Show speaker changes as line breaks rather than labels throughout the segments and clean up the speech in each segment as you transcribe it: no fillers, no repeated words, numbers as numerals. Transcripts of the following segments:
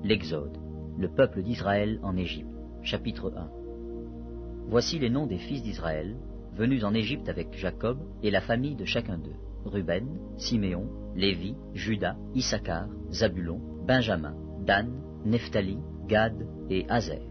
L'Exode, le peuple d'Israël en Égypte, chapitre 1. Voici les noms des fils d'Israël, venus en Égypte avec Jacob et la famille de chacun d'eux. Ruben, Siméon, Lévi, Juda, Issachar, Zabulon, Benjamin, Dan, Nephtali, Gad et Aser.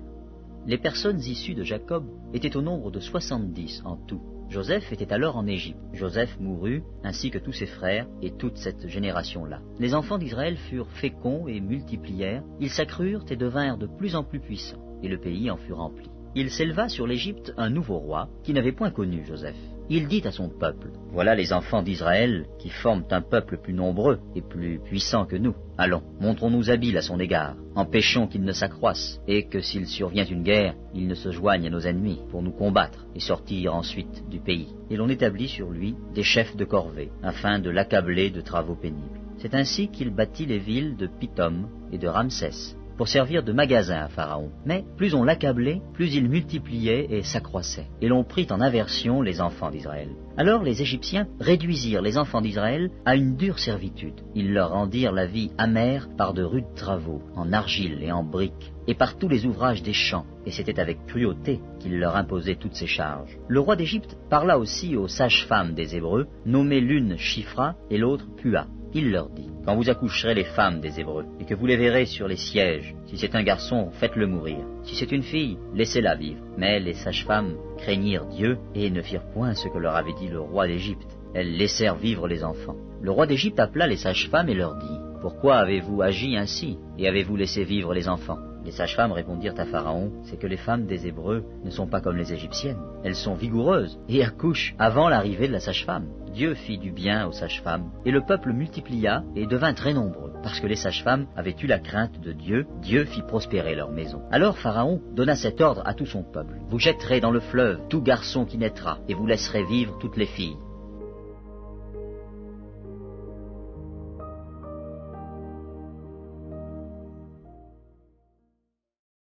Les personnes issues de Jacob étaient au nombre de 70 en tout. Joseph était alors en Égypte. Joseph mourut, ainsi que tous ses frères et toute cette génération-là. Les enfants d'Israël furent féconds et multiplièrent, ils s'accrurent et devinrent de plus en plus puissants, et le pays en fut rempli. Il s'éleva sur l'Égypte un nouveau roi, qui n'avait point connu Joseph. Il dit à son peuple, « Voilà les enfants d'Israël qui forment un peuple plus nombreux et plus puissant que nous. Allons, montrons-nous habiles à son égard, empêchons qu'ils ne s'accroissent, et que s'il survient une guerre, ils ne se joignent à nos ennemis pour nous combattre et sortir ensuite du pays. » Et l'on établit sur lui des chefs de corvée, afin de l'accabler de travaux pénibles. C'est ainsi qu'il bâtit les villes de Pithom et de Ramsès, pour servir de magasin à Pharaon. Mais plus on l'accablait, plus il multipliait et s'accroissait. Et l'on prit en aversion les enfants d'Israël. Alors les Égyptiens réduisirent les enfants d'Israël à une dure servitude. Ils leur rendirent la vie amère par de rudes travaux, en argile et en briques, et par tous les ouvrages des champs, et c'était avec cruauté qu'il leur imposait toutes ces charges. Le roi d'Égypte parla aussi aux sages-femmes des Hébreux, nommées l'une Shifra et l'autre Pua. Il leur dit, « Quand vous accoucherez les femmes des Hébreux, et que vous les verrez sur les sièges, si c'est un garçon, faites-le mourir. Si c'est une fille, laissez-la vivre. » Mais les sages-femmes craignirent Dieu et ne firent point ce que leur avait dit le roi d'Égypte. Elles laissèrent vivre les enfants. Le roi d'Égypte appela les sages-femmes et leur dit, « Pourquoi avez-vous agi ainsi, et avez-vous laissé vivre les enfants ?» Les sages-femmes répondirent à Pharaon, « C'est que les femmes des Hébreux ne sont pas comme les Égyptiennes. Elles sont vigoureuses et accouchent avant l'arrivée de la sage-femme. » Dieu fit du bien aux sages-femmes, et le peuple multiplia et devint très nombreux. Parce que les sages-femmes avaient eu la crainte de Dieu, Dieu fit prospérer leur maison. Alors Pharaon donna cet ordre à tout son peuple. « Vous jetterez dans le fleuve tout garçon qui naîtra, et vous laisserez vivre toutes les filles.